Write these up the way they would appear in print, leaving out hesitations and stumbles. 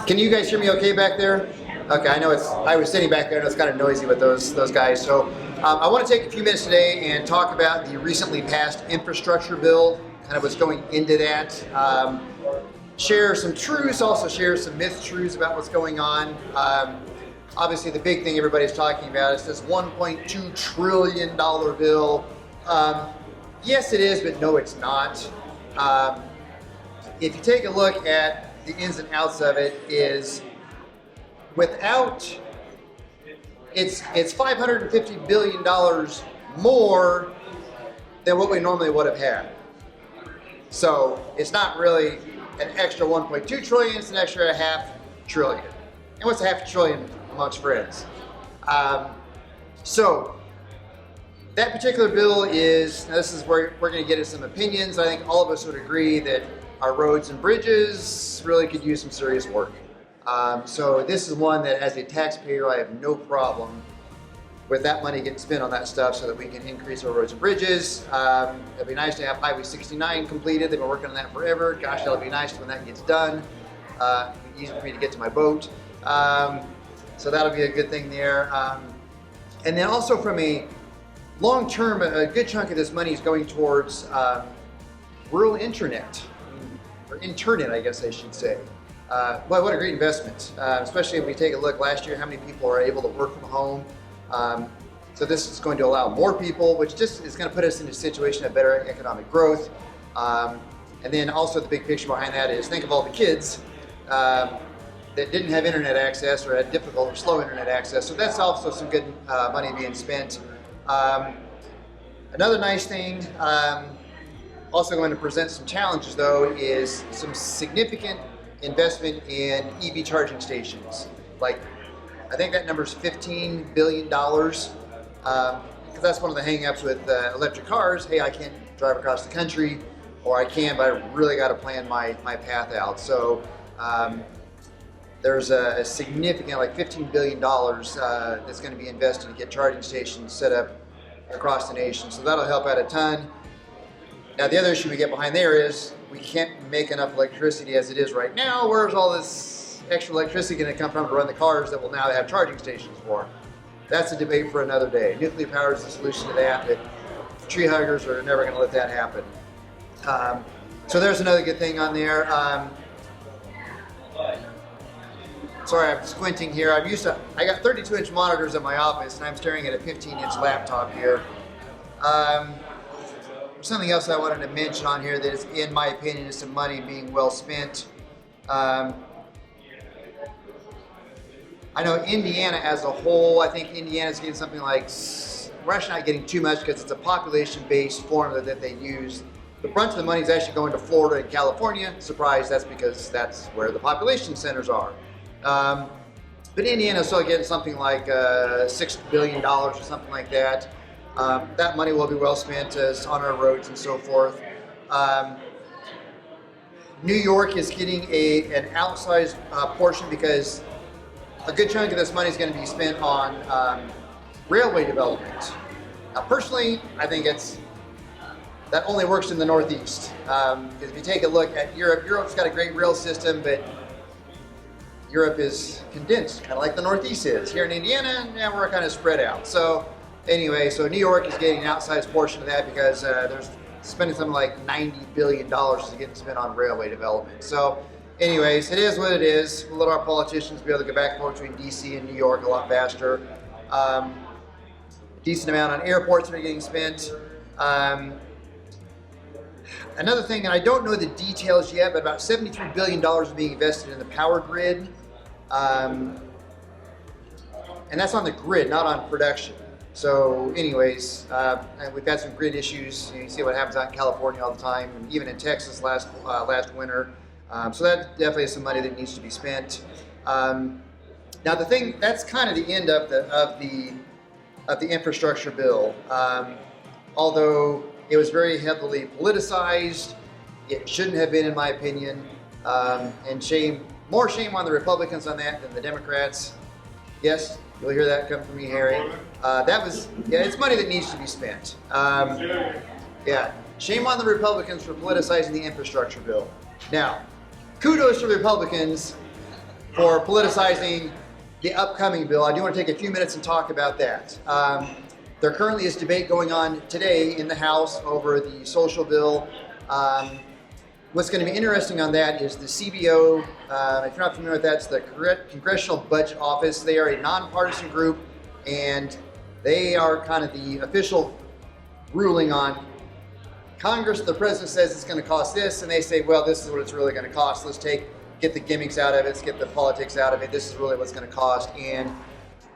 Can you guys hear me okay back there? Okay, I was sitting back there and it's kind of noisy with those guys. So I want to take a few minutes today and talk about the recently passed infrastructure bill, kind of what's going into that. Share some truths, also share some myth-truths about what's going on. Obviously the big thing everybody's talking about is this $1.2 trillion bill. Yes, it is, but no, it's not. If you take a look at the ins and outs of it, is without it's $550 billion more than what we normally would have had. So it's not really an extra 1.2 trillion, it's an extra $0.5 trillion. And what's $0.5 trillion amongst friends? So that particular bill is, now this is where we're going to get into some opinions. I think all of us would agree that our roads and bridges really could use some serious work. So this is one that, as a taxpayer, I have no problem with that money getting spent on that stuff so that we can increase our roads and bridges. It'd be nice to have Highway 69 completed. They've been working on that forever. Gosh, that'll be nice when that gets done. It'll be easy for me to get to my boat. So that'll be a good thing there. And then also from a long term, a good chunk of this money is going towards rural internet, or internet, I guess I should say. Well, what a great investment, especially if we take a look last year, how many people are able to work from home. So this is going to allow more people, which just is going to put us in a situation of better economic growth. And then also the big picture behind that is, think of all the kids that didn't have internet access or had difficult or slow internet access. So that's also some good money being spent. Another nice thing, also going to present some challenges though, is some significant investment in EV charging stations. Like, I think that number is $15 billion, because that's one of the hang-ups with electric cars. Hey, I can't drive across the country, or I can, but I really got to plan my path out. So there's a significant, like $15 billion that's going to be invested to get charging stations set up across the nation. So that'll help out a ton. Now, the other issue we get behind there is we can't make enough electricity as it is right now. Where's all this extra electricity going to come from to run the cars that will now have charging stations for? That's a debate for another day. Nuclear power is the solution to that, but tree huggers are never going to let that happen. So there's another good thing on there. Sorry, I'm squinting here. I got 32-inch monitors in my office, and I'm staring at a 15-inch laptop here. Something else I wanted to mention on here that is, in my opinion, is some money being well spent. I know Indiana as a whole, I think Indiana's getting something like, we're actually not getting too much because it's a population-based formula that they use. The brunt of the money is actually going to Florida and California. Surprise, that's because that's where the population centers are. But Indiana's still getting something like $6 billion or something like that. That money will be well spent on our roads and so forth. New York is getting an outsized portion because a good chunk of this money is going to be spent on railway development. Now, personally, I think that only works in the Northeast. Because if you take a look at Europe's got a great rail system, but Europe is condensed, kind of like the Northeast is. Here in Indiana, yeah, we're kind of spread out. So anyway, so New York is getting an outsized portion of that because there's spending something like $90 billion is getting spent on railway development. So anyways, it is what it is. We'll let our politicians be able to get back and forth between DC and New York a lot faster. Decent amount on airports that are getting spent. Another thing, and I don't know the details yet, but about $73 billion is being invested in the power grid. And that's on the grid, not on production. So anyways, we've had some grid issues. You see what happens out in California all the time, and even in Texas last winter. So that definitely is some money that needs to be spent. Now the thing, that's kind of the end of the infrastructure bill. Although it was very heavily politicized, it shouldn't have been, in my opinion. And more shame on the Republicans on that than the Democrats. Yes, you'll hear that come from me, Harry. It's money that needs to be spent. Yeah, shame on the Republicans for politicizing the infrastructure bill. Now, kudos to the Republicans for politicizing the upcoming bill. I do want to take a few minutes and talk about that. There currently is debate going on today in the House over the social bill. What's going to be interesting on that is the CBO. If you're not familiar with that, it's the Congressional Budget Office. They are a nonpartisan group, and they are kind of the official ruling on Congress. The president says it's going to cost this, and they say, well, this is what it's really going to cost. Let's get the gimmicks out of it, let's get the politics out of it. This is really what's going to cost. And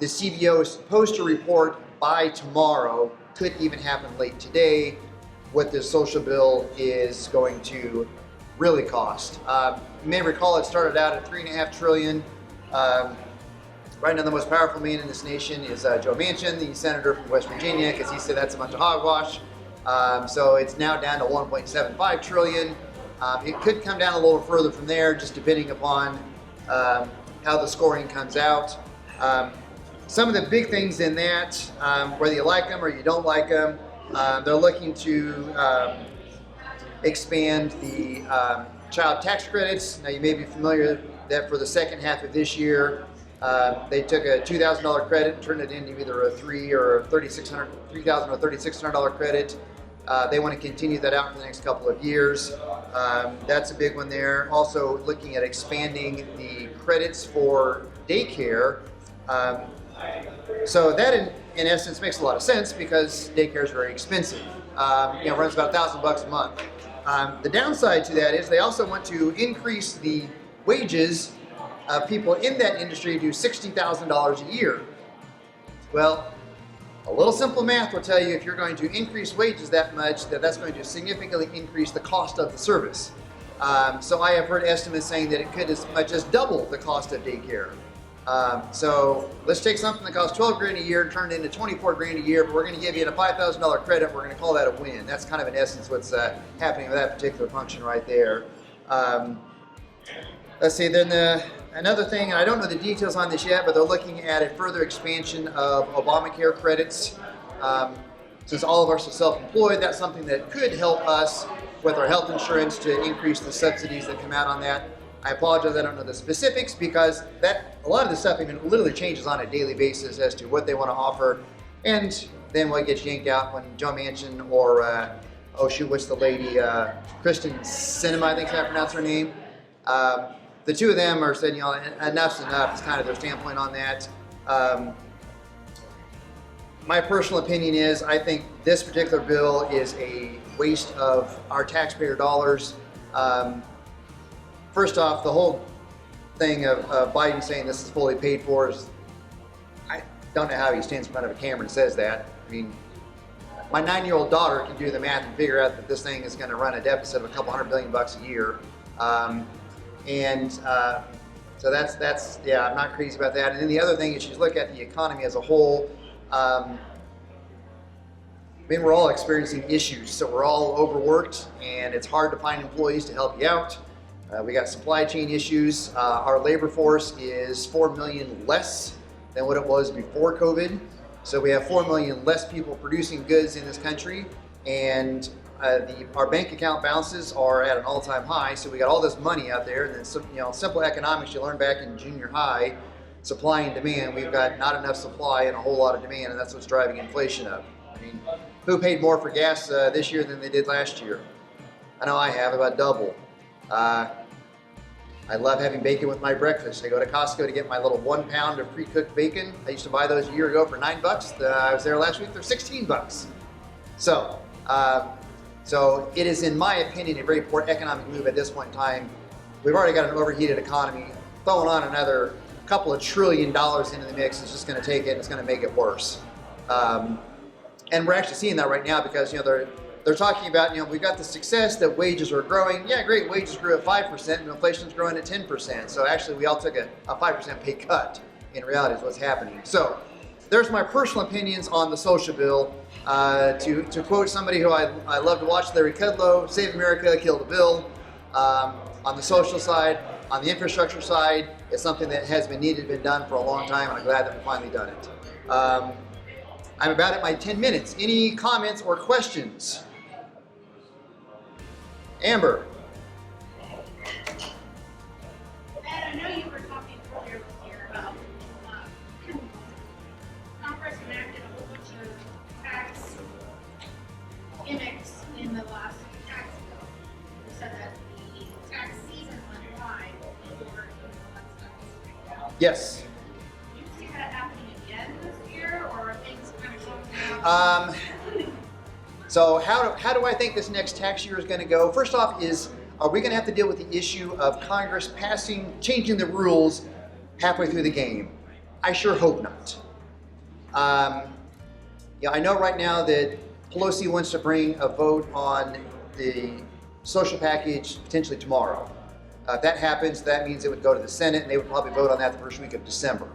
the CBO is supposed to report by tomorrow, could even happen late today, what this social bill is going to really cost. You may recall it started out at $3.5 trillion. Right now, the most powerful man in this nation is Joe Manchin, the senator from West Virginia, because he said that's a bunch of hogwash. So it's now down to $1.75 trillion. It could come down a little further from there, just depending upon how the scoring comes out. Some of the big things in that, whether you like them or you don't like them, they're looking to expand the child tax credits. Now, you may be familiar that for the second half of this year, they took a $2,000 credit and turned it into either a $3,000 or $3,600 credit. They want to continue that out for the next couple of years. That's a big one there. Also looking at expanding the credits for daycare. So that in essence makes a lot of sense because daycare is very expensive. Runs about $1,000 a month. The downside to that is they also want to increase the wages of people in that industry to $60,000 a year. Well, a little simple math will tell you if you're going to increase wages that much, that's going to significantly increase the cost of the service. So I have heard estimates saying that it could as much as double the cost of daycare. So let's take something that costs $12,000 a year and turn it into $24,000 a year, but we're going to give you a $5,000 credit. We're going to call that a win. That's kind of in essence what's happening with that particular function right there. Let's see, then another thing, and I don't know the details on this yet, but they're looking at a further expansion of Obamacare credits. Since all of us are self-employed, that's something that could help us with our health insurance to increase the subsidies that come out on that. I apologize, I don't know the specifics because a lot of this stuff even literally changes on a daily basis as to what they want to offer. And then what gets yanked out when Joe Manchin or, what's the lady, Kristen Sinema, I think is how I pronounce her name. The two of them are saying, enough's enough. It's kind of their standpoint on that. My personal opinion is I think this particular bill is a waste of our taxpayer dollars. First off, the whole thing of Biden saying this is fully paid for is, I don't know how he stands in front of a camera and says that. I mean, my 9-year-old daughter can do the math and figure out that this thing is going to run a deficit of a couple $100 billion a year. So that's I'm not crazy about that. And then the other thing is you look at the economy as a whole. We're all experiencing issues, so we're all overworked, and it's hard to find employees to help you out. We got supply chain issues. Our labor force is 4 million less than what it was before COVID. So we have 4 million less people producing goods in this country, and our bank account balances are at an all-time high. So we got all this money out there, and then simple economics you learned back in junior high, supply and demand. We've got not enough supply and a whole lot of demand, and that's what's driving inflation up. I mean, who paid more for gas this year than they did last year? I know I have, about double. I love having bacon with my breakfast. I go to Costco to get my little 1 pound of pre-cooked bacon. I used to buy those a year ago for $9. I was there last week, they're $16. So it is, in my opinion, a very poor economic move at this point in time. We've already got an overheated economy. Throwing on another couple of $1 trillion into the mix is just going to take it and it's going to make it worse. And we're actually seeing that right now because they're talking about we've got the success that wages are growing. Yeah, great, wages grew at 5%, and inflation's growing at 10%. So actually, we all took a 5% pay cut. In reality, is what's happening. So there's my personal opinions on the social bill. To quote somebody who I love to watch, Larry Kudlow, "Save America, kill the bill." On the social side, on the infrastructure side, it's something that has been needed, been done for a long time, and I'm glad that we've finally done it. I'm about at my 10 minutes. Any comments or questions? Amber. Matt, I know you were talking Yes. Do you see that happening again this year, or are things kind of going Um, so how do I think this next tax year is going to go? First off, are we going to have to deal with the issue of Congress changing the rules halfway through the game? I sure hope not. I know right now that Pelosi wants to bring a vote on the social package potentially tomorrow. If that happens, that means it would go to the Senate, and they would probably vote on that the first week of December.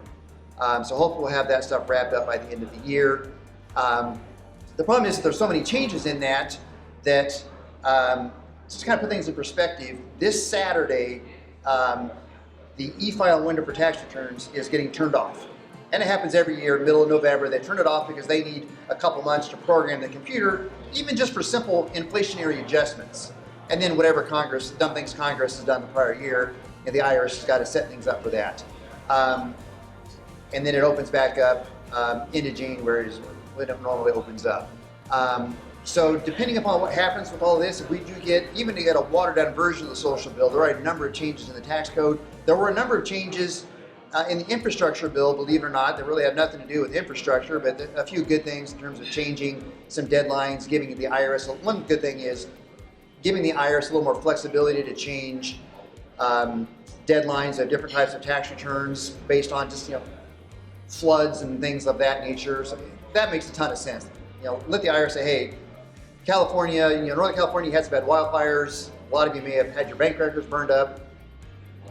So hopefully we'll have that stuff wrapped up by the end of the year. The problem is that there's so many changes in that just to kind of put things in perspective, this Saturday, the e-file window for tax returns is getting turned off. And it happens every year, middle of November. They turn it off because they need a couple months to program the computer, even just for simple inflationary adjustments. And then whatever dumb things Congress has done the prior year, and the IRS has got to set things up for that. And then it opens back up into January is when it normally opens up. So depending upon what happens with all this, if we do get a watered down version of the social bill, there are a number of changes in the tax code. There were a number of changes in the infrastructure bill, believe it or not, that really have nothing to do with infrastructure, but a few good things in terms of changing some deadlines, giving the IRS, one good thing is giving the IRS a little more flexibility to change deadlines of different types of tax returns based on just, floods and things of that nature. So that makes a ton of sense. Let the IRS say, hey, California, Northern California had some bad wildfires. A lot of you may have had your bank records burned up.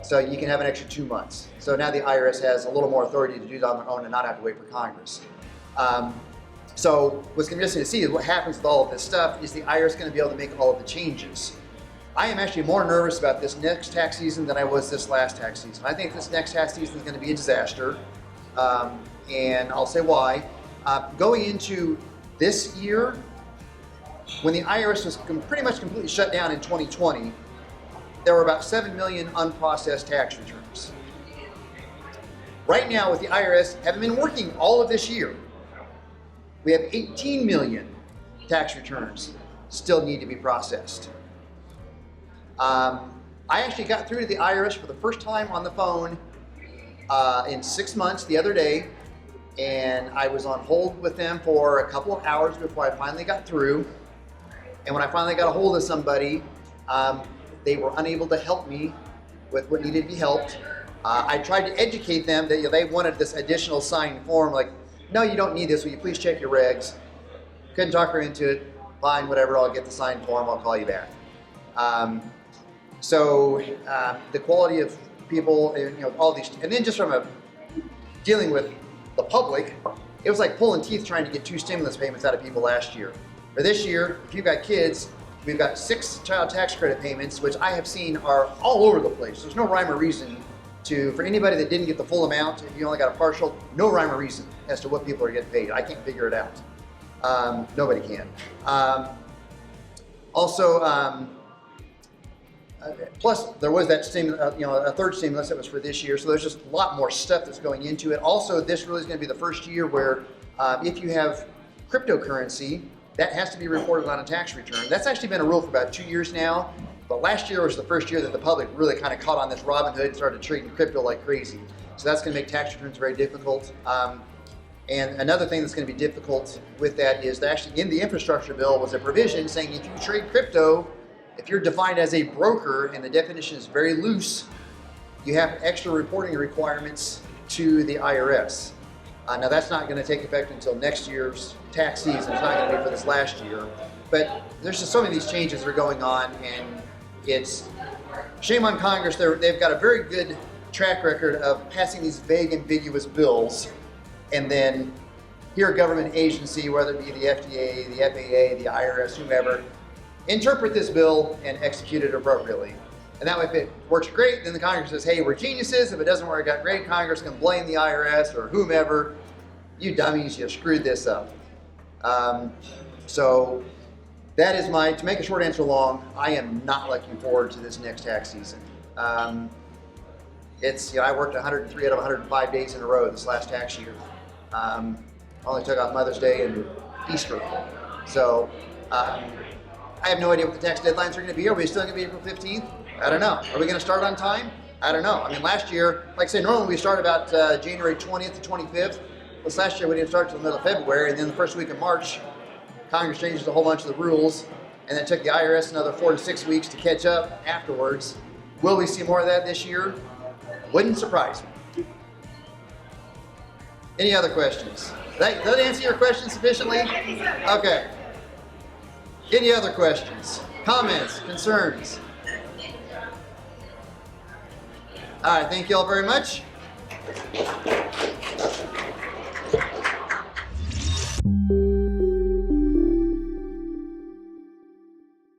So you can have an extra 2 months. So now the IRS has a little more authority to do that on their own and not have to wait for Congress. So what's going to be interesting to see is what happens with all of this stuff. Is the IRS going to be able to make all of the changes? I am actually more nervous about this next tax season than I was this last tax season. I think this next tax season is going to be a disaster. And I'll say why. Going into this year, when the IRS was pretty much completely shut down in 2020, there were about 7 million unprocessed tax returns. Right now, with the IRS having been working all of this year, we have 18 million tax returns still need to be processed. I actually got through to the IRS for the first time on the phone in 6 months the other day, and I was on hold with them for a couple of hours before I finally got through. And when I finally got a hold of somebody, they were unable to help me with what needed to be helped. I tried to educate them that they wanted this additional signed form, like, no, you don't need this, will you please check your regs? Couldn't talk her into it. Fine, whatever, I'll get the signed form, I'll call you back. So the quality of people, all these, and then just from dealing with the public, it was like pulling teeth trying to get 2 stimulus payments out of people last year. For this year, if you've got kids, we've got 6 child tax credit payments, which I have seen are all over the place. There's no rhyme or reason for anybody that didn't get the full amount, if you only got a partial, no rhyme or reason as to what people are getting paid. I can't figure it out. Nobody can. Plus, there was that a third stimulus that was for this year, so there's just a lot more stuff that's going into it. Also, this really is going to be the first year where if you have cryptocurrency, that has to be reported on a tax return. That's actually been a rule for about 2 years now, but last year was the first year that the public really kind of caught on this Robinhood and started trading crypto like crazy. So that's going to make tax returns very difficult. And another thing that's going to be difficult with that is that actually in the infrastructure bill was a provision saying if you trade crypto, if you're defined as a broker and the definition is very loose, you have extra reporting requirements to the IRS. Now that's not going to take effect until next year's tax season. It's not going to be for this last year. But there's just so many of these changes that are going on, and it's shame on Congress. They've got a very good track record of passing these vague, ambiguous bills, and then here a government agency, whether it be the FDA, the FAA, the IRS, whomever, interpret this bill and execute it appropriately. And that way, if it works great, then the Congress says, hey, we're geniuses. If it doesn't work out great, Congress can blame the IRS or whomever. You dummies, you screwed this up. So that is to make a short answer long, I am not looking forward to this next tax season. I worked 103 out of 105 days in a row this last tax year. Only took off Mother's Day and Easter. So I have no idea what the tax deadlines are going to be. Are we still going to be April 15th? I don't know. Are we going to start on time? I don't know. I mean, last year, like I say, normally we start about January 20th to 25th. This last year we didn't start until the middle of February, and then the first week of March, Congress changed a whole bunch of the rules, and it took the IRS another 4 to 6 weeks to catch up afterwards. Will we see more of that this year? Wouldn't surprise me. Any other questions? Did that answer your question sufficiently? Okay. Any other questions? Comments? Concerns? All right, thank you all very much.